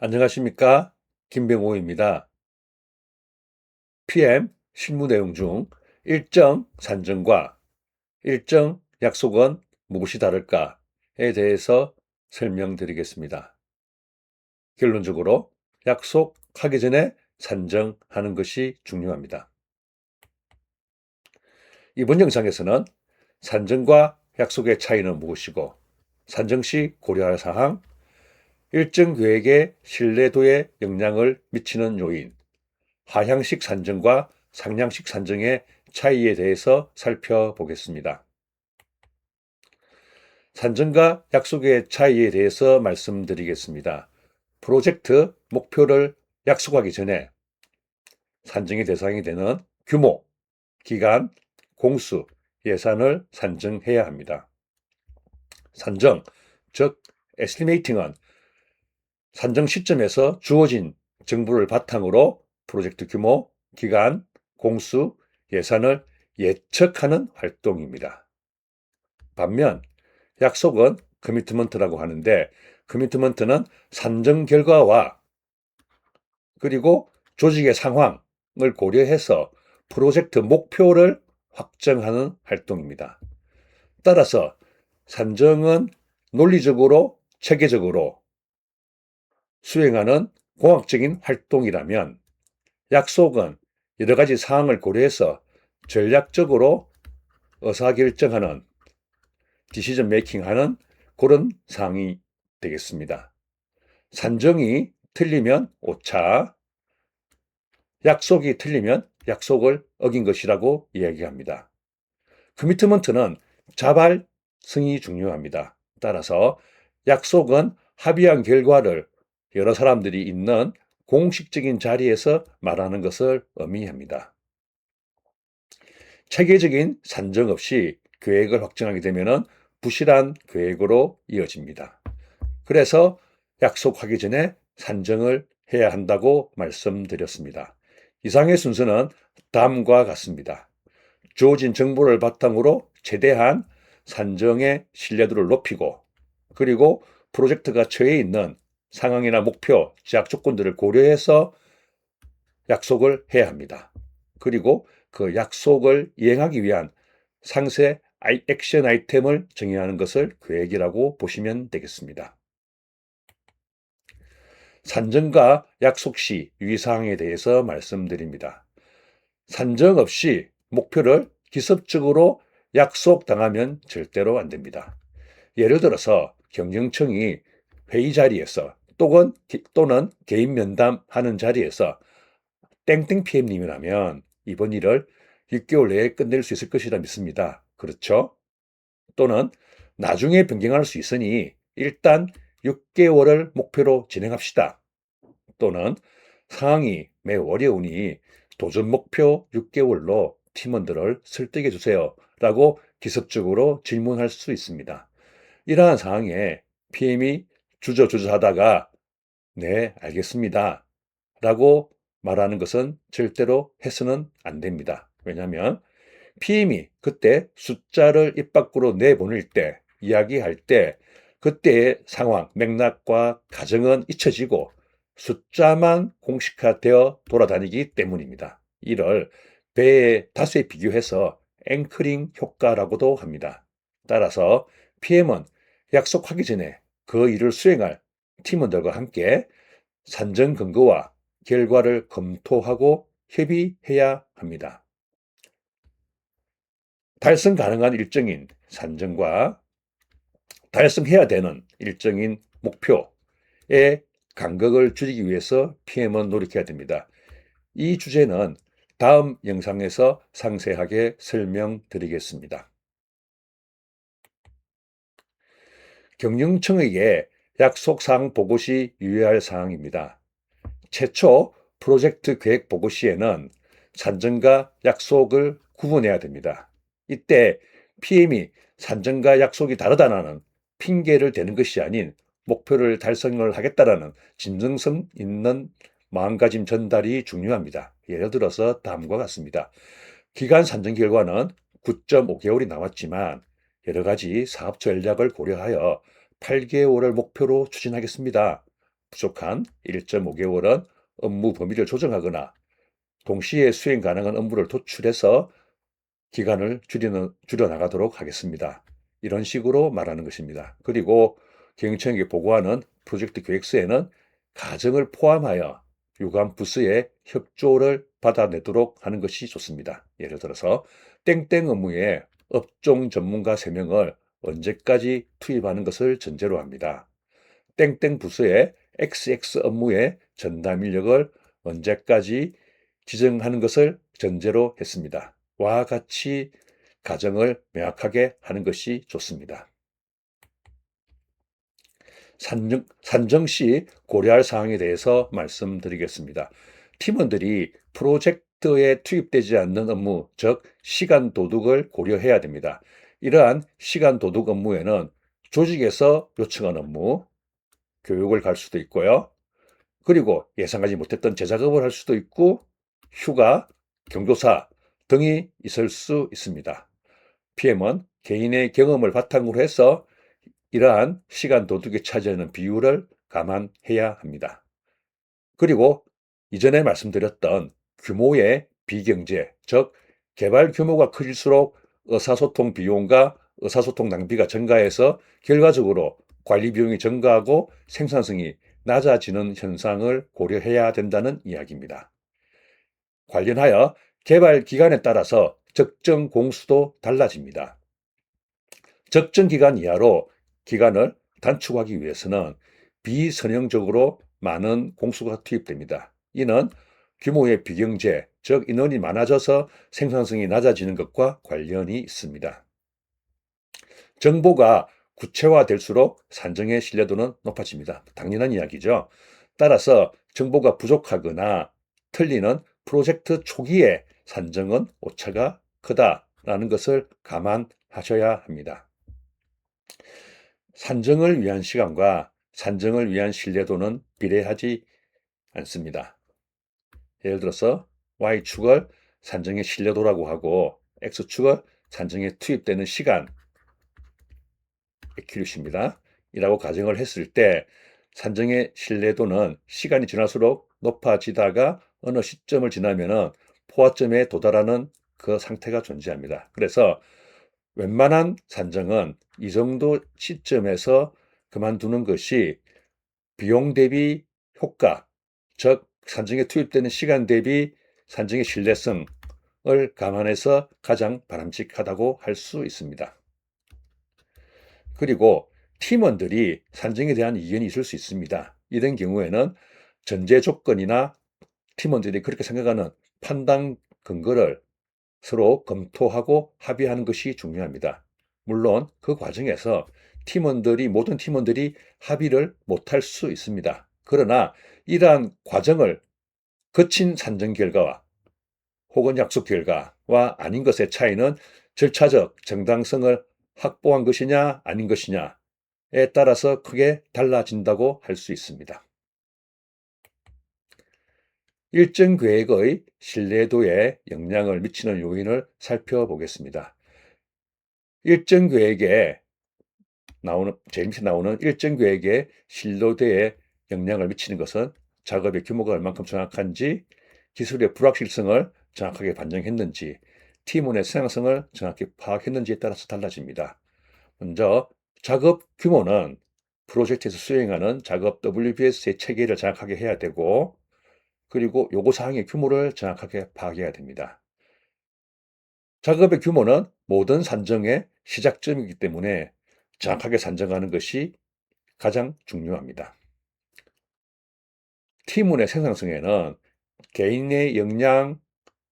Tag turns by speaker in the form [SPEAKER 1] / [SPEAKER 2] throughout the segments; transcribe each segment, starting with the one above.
[SPEAKER 1] 안녕하십니까? 김병호입니다. PM 실무 내용 중 일정 산정과 일정 약속은 무엇이 다를까에 대해서 설명드리겠습니다. 결론적으로 약속하기 전에 산정하는 것이 중요합니다. 이번 영상에서는 산정과 약속의 차이는 무엇이고, 산정 시 고려할 사항, 일정 계획의 신뢰도에 영향을 미치는 요인, 하향식 산정과 상향식 산정의 차이에 대해서 살펴보겠습니다. 산정과 약속의 차이에 대해서 말씀드리겠습니다. 프로젝트 목표를 약속하기 전에 산정의 대상이 되는 규모, 기간, 공수, 예산을 산정해야 합니다. 산정, 즉 에스티메이팅은 산정 시점에서 주어진 정보를 바탕으로 프로젝트 규모, 기간, 공수, 예산을 예측하는 활동입니다. 반면 약속은 커미트먼트라고 하는데, 커미트먼트는 산정 결과와 그리고 조직의 상황을 고려해서 프로젝트 목표를 확정하는 활동입니다. 따라서 산정은 논리적으로 체계적으로 수행하는 공학적인 활동이라면, 약속은 여러 가지 사항을 고려해서 전략적으로 의사결정하는, 디시전 메이킹하는 그런 사항이 되겠습니다. 산정이 틀리면 오차, 약속이 틀리면 약속을 어긴 것이라고 이야기합니다. 커미트먼트는 자발성이 중요합니다. 따라서 약속은 합의한 결과를 여러 사람들이 있는 공식적인 자리에서 말하는 것을 의미합니다. 체계적인 산정 없이 계획을 확정하게 되면 부실한 계획으로 이어집니다. 그래서 약속하기 전에 산정을 해야 한다고 말씀드렸습니다. 이상의 순서는 다음과 같습니다. 주어진 정보를 바탕으로 최대한 산정의 신뢰도를 높이고, 그리고 프로젝트가 처해 있는 상황이나 목표, 제약 조건들을 고려해서 약속을 해야 합니다. 그리고 그 약속을 이행하기 위한 상세 액션 아이템을 정의하는 것을 계획이라고 보시면 되겠습니다. 산정과 약속 시 유의사항에 대해서 말씀드립니다. 산정 없이 목표를 기습적으로 약속당하면 절대로 안 됩니다. 예를 들어서 경영청이 회의 자리에서 또는 개인 면담하는 자리에서 땡땡 PM님이라면 이번 일을 6개월 내에 끝낼 수 있을 것이라 믿습니다. 그렇죠? 또는 나중에 변경할 수 있으니 일단 6개월을 목표로 진행합시다. 또는 상황이 매우 어려우니 도전 목표 6개월로 팀원들을 설득해 주세요 라고 기습적으로 질문할 수 있습니다. 이러한 상황에 PM이 주저주저하다가 네, 알겠습니다 라고 말하는 것은 절대로 해서는 안 됩니다. 왜냐하면 PM이 그때 숫자를 입 밖으로 내보낼 때, 이야기할 때, 그때의 상황, 맥락과 가정은 잊혀지고 숫자만 공식화되어 돌아다니기 때문입니다. 이를 배의 다수에 비교해서 앵커링 효과라고도 합니다. 따라서 PM은 약속하기 전에 그 일을 수행할 팀원들과 함께 산정 근거와 결과를 검토하고 협의해야 합니다. 달성 가능한 일정인 산정과 달성해야 되는 일정인 목표의 간극을 줄이기 위해서 PM은 노력해야 됩니다. 이 주제는 다음 영상에서 상세하게 설명드리겠습니다. 경영청에게 약속사항 보고 시 유의할 사항입니다. 최초 프로젝트 계획 보고 시에는 산정과 약속을 구분해야 됩니다. 이때 PM이 산정과 약속이 다르다는 핑계를 대는 것이 아닌 목표를 달성을 하겠다라는 진정성 있는 마음가짐 전달이 중요합니다. 예를 들어서 다음과 같습니다. 기간 산정 결과는 9.5개월이 남았지만 여러 가지 사업 전략을 고려하여 8개월을 목표로 추진하겠습니다. 부족한 1.5개월은 업무 범위를 조정하거나 동시에 수행 가능한 업무를 도출해서 기간을 줄여나가도록 하겠습니다. 이런 식으로 말하는 것입니다. 그리고 경영청에게 보고하는 프로젝트 계획서에는 가정을 포함하여 유관 부서의 협조를 받아내도록 하는 것이 좋습니다. 예를 들어서 땡땡 업무에 업종 전문가 3명을 언제까지 투입하는 것을 전제로 합니다. 땡땡 부서의 XX 업무의 전담 인력을 언제까지 지정하는 것을 전제로 했습니다. 와 같이 가정을 명확하게 하는 것이 좋습니다. 산정 시 고려할 사항에 대해서 말씀드리겠습니다. 팀원들이 프로젝트에 투입되지 않는 업무, 즉 시간 도둑을 고려해야 됩니다. 이러한 시간 도둑 업무에는 조직에서 요청한 업무, 교육을 갈 수도 있고요. 그리고 예상하지 못했던 재작업을 할 수도 있고 휴가, 경조사 등이 있을 수 있습니다. PM은 개인의 경험을 바탕으로 해서 이러한 시간 도둑이 차지하는 비율을 감안해야 합니다. 그리고 이전에 말씀드렸던 규모의 비경제, 즉 개발 규모가 클수록 의사소통 비용과 의사소통 낭비가 증가해서 결과적으로 관리 비용이 증가하고 생산성이 낮아지는 현상을 고려해야 된다는 이야기입니다. 관련하여 개발 기간에 따라서 적정 공수도 달라집니다. 적정 기간 이하로 기간을 단축하기 위해서는 비선형적으로 많은 공수가 투입됩니다. 이는 규모의 비경제, 즉 인원이 많아져서 생산성이 낮아지는 것과 관련이 있습니다. 정보가 구체화될수록 산정의 신뢰도는 높아집니다. 당연한 이야기죠. 따라서 정보가 부족하거나 틀리는 프로젝트 초기에 산정은 오차가 크다라는 것을 감안하셔야 합니다. 산정을 위한 시간과 산정을 위한 신뢰도는 비례하지 않습니다. 예를 들어서 Y축을 산정의 신뢰도라고 하고 X축을 산정에 투입되는 시간, accuracy입니다. 이라고 가정을 했을 때 산정의 신뢰도는 시간이 지날수록 높아지다가 어느 시점을 지나면은 포화점에 도달하는 그 상태가 존재합니다. 그래서 웬만한 산정은 이 정도 시점에서 그만두는 것이 비용 대비 효과, 즉 산정에 투입되는 시간 대비 산정의 신뢰성을 감안해서 가장 바람직하다고 할 수 있습니다. 그리고 팀원들이 산정에 대한 이견이 있을 수 있습니다. 이런 경우에는 전제 조건이나 팀원들이 그렇게 생각하는 판단 근거를 서로 검토하고 합의하는 것이 중요합니다. 물론 그 과정에서 모든 팀원들이 합의를 못할 수 있습니다. 그러나 이러한 과정을 거친 산정 결과와 혹은 약속 결과와 아닌 것의 차이는 절차적 정당성을 확보한 것이냐 아닌 것이냐에 따라서 크게 달라진다고 할 수 있습니다. 일정 계획의 신뢰도에 영향을 미치는 요인을 살펴보겠습니다. 일정 계획에 제일 밑에 나오는 일정 계획의 신뢰도에 영향을 미치는 것은 작업의 규모가 얼만큼 정확한지, 기술의 불확실성을 정확하게 반영했는지, 팀원의 생산성을 정확히 파악했는지에 따라서 달라집니다. 먼저 작업 규모는 프로젝트에서 수행하는 작업 WBS의 체계를 정확하게 해야 되고, 그리고 요구사항의 규모를 정확하게 파악해야 됩니다. 작업의 규모는 모든 산정의 시작점이기 때문에 정확하게 산정하는 것이 가장 중요합니다. 팀원의 생산성에는 개인의 역량,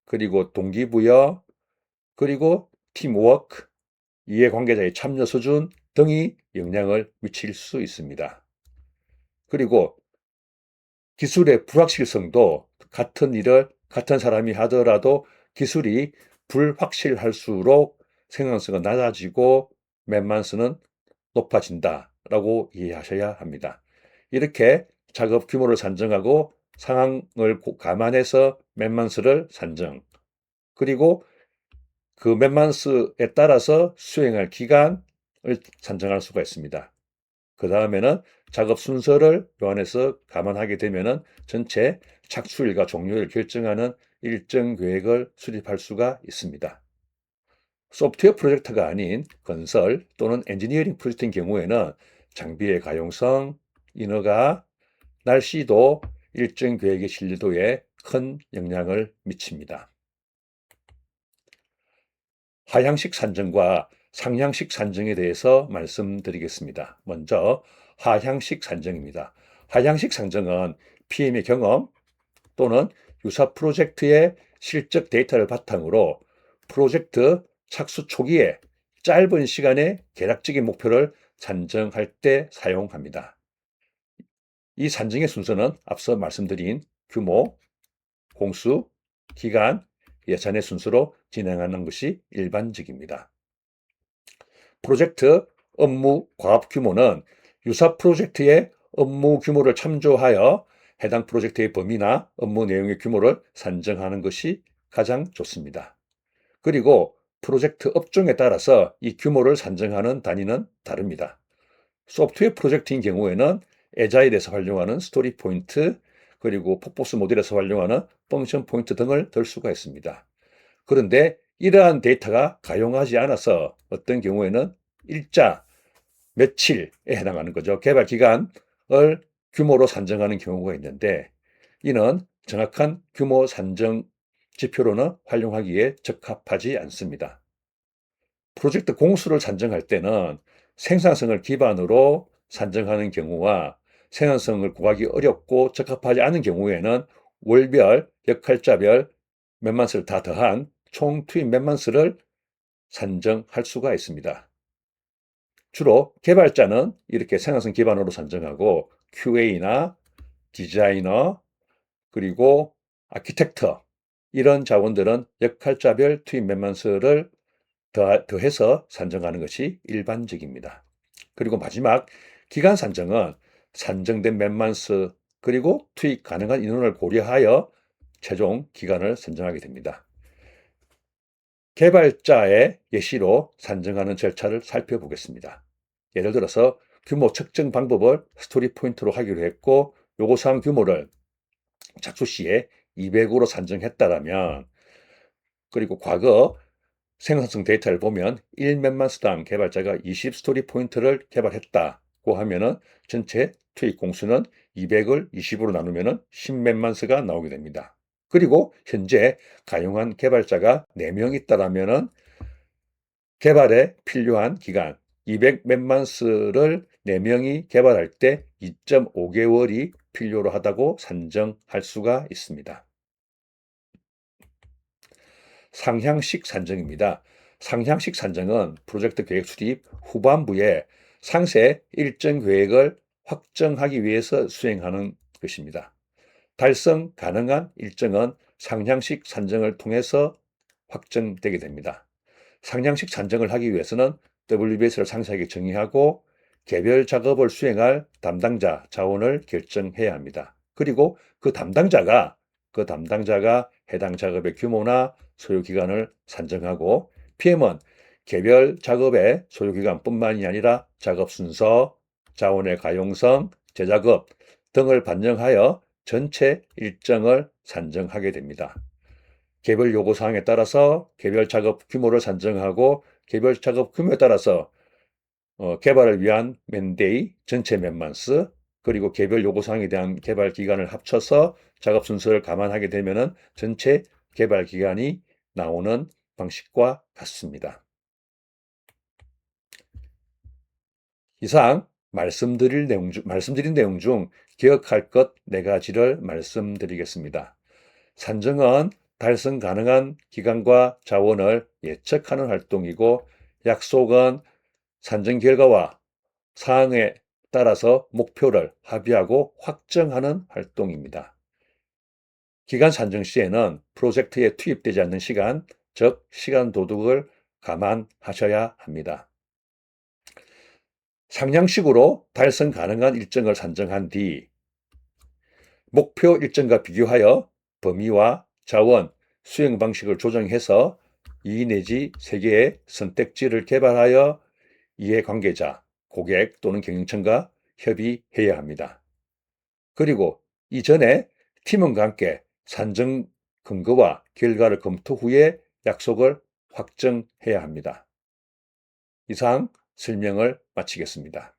[SPEAKER 1] 그리고 동기부여, 그리고 팀워크, 이해관계자의 참여 수준 등이 영향을 미칠 수 있습니다. 그리고 기술의 불확실성도 같은 일을 같은 사람이 하더라도 기술이 불확실할수록 생산성은 낮아지고 맨만스는 높아진다라고 이해하셔야 합니다. 이렇게 작업 규모를 산정하고 상황을 감안해서 맨만스를 산정, 그리고 그 맨만스에 따라서 수행할 기간을 산정할 수가 있습니다. 그 다음에는 작업 순서를 요 안에서 감안하게 되면은 전체 착수일과 종료를 결정하는 일정 계획을 수립할 수가 있습니다. 소프트웨어 프로젝트가 아닌 건설 또는 엔지니어링 프로젝트인 경우에는 장비의 가용성, 인허가, 날씨도 일정 계획의 신뢰도에 큰 영향을 미칩니다. 하향식 산정과 상향식 산정에 대해서 말씀드리겠습니다. 먼저 하향식 산정입니다. 하향식 산정은 PM의 경험 또는 유사 프로젝트의 실적 데이터를 바탕으로 프로젝트 착수 초기에 짧은 시간에 계략적인 목표를 산정할 때 사용합니다. 이 산정의 순서는 앞서 말씀드린 규모, 공수, 기간, 예산의 순서로 진행하는 것이 일반적입니다. 프로젝트 업무 과업 규모는 유사 프로젝트의 업무 규모를 참조하여 해당 프로젝트의 범위나 업무 내용의 규모를 산정하는 것이 가장 좋습니다. 그리고 프로젝트 업종에 따라서 이 규모를 산정하는 단위는 다릅니다. 소프트웨어 프로젝트인 경우에는 애자일에서 활용하는 스토리 포인트, 그리고 폭보스 모델에서 활용하는 펑션 포인트 등을 들 수가 있습니다. 그런데 이러한 데이터가 가용하지 않아서 어떤 경우에는 일자, 며칠에 해당하는 거죠. 개발 기간을 규모로 산정하는 경우가 있는데 이는 정확한 규모 산정 지표로는 활용하기에 적합하지 않습니다. 프로젝트 공수를 산정할 때는 생산성을 기반으로 산정하는 경우와 생산성을 구하기 어렵고 적합하지 않은 경우에는 월별, 역할자별 몇만 수를 다 더한 총 투입 몇만 수를 산정할 수가 있습니다. 주로 개발자는 이렇게 생산성 기반으로 산정하고 QA나 디자이너 그리고 아키텍터 이런 자원들은 역할자별 투입 몇만 수를 더해서 산정하는 것이 일반적입니다. 그리고 마지막 기간 산정은 산정된 몇만 수 그리고 투입 가능한 인원을 고려하여 최종 기간을 선정하게 됩니다. 개발자의 예시로 산정하는 절차를 살펴보겠습니다. 예를 들어서 규모 측정 방법을 스토리 포인트로 하기로 했고 요구사항 규모를 착수 시에 200으로 산정했다라면 그리고 과거 생산성 데이터를 보면 1몇만 수당 개발자가 20 스토리 포인트를 개발했다고 하면은 전체 투입 공수는 200을 20으로 나누면은 10몇만 수가 나오게 됩니다. 그리고 현재 가용한 개발자가 4명 있다라면은 개발에 필요한 기간 200몇만 수를 4명이 개발할 때 2.5개월이 필요로 하다고 산정할 수가 있습니다. 상향식 산정입니다. 상향식 산정은 프로젝트 계획 수립 후반부에 상세 일정 계획을 확정하기 위해서 수행하는 것입니다. 달성 가능한 일정은 상향식 산정을 통해서 확정되게 됩니다. 상향식 산정을 하기 위해서는 WBS를 상세하게 정의하고 개별 작업을 수행할 담당자 자원을 결정해야 합니다. 그리고 그 담당자가 해당 작업의 규모나 소요 기간을 산정하고 PM은 개별 작업의 소요 기간뿐만이 아니라 작업 순서, 자원의 가용성, 재작업 등을 반영하여 전체 일정을 산정하게 됩니다. 개별 요구 사항에 따라서 개별 작업 규모를 산정하고 개별 작업 규모에 따라서 개발을 위한 맨데이, 전체 맨만스, 그리고 개별 요구 사항에 대한 개발 기간을 합쳐서 작업 순서를 감안하게 되면은 전체 개발 기간이 나오는 방식과 같습니다. 이상 말씀드린 내용 중 기억할 것 4가지를 말씀드리겠습니다. 산정은 달성 가능한 기간과 자원을 예측하는 활동이고 약속은 산정 결과와 사항에 따라서 목표를 합의하고 확정하는 활동입니다. 기간 산정 시에는 프로젝트에 투입되지 않는 시간, 즉 시간 도둑을 감안하셔야 합니다. 상향식으로 달성 가능한 일정을 산정한 뒤 목표 일정과 비교하여 범위와 자원, 수행 방식을 조정해서 2 내지 3개의 선택지를 개발하여 이해관계자, 고객 또는 경영층과 협의해야 합니다. 그리고 이전에 팀원과 함께 산정 근거와 결과를 검토 후에 약속을 확정해야 합니다. 이상 설명을 마치겠습니다.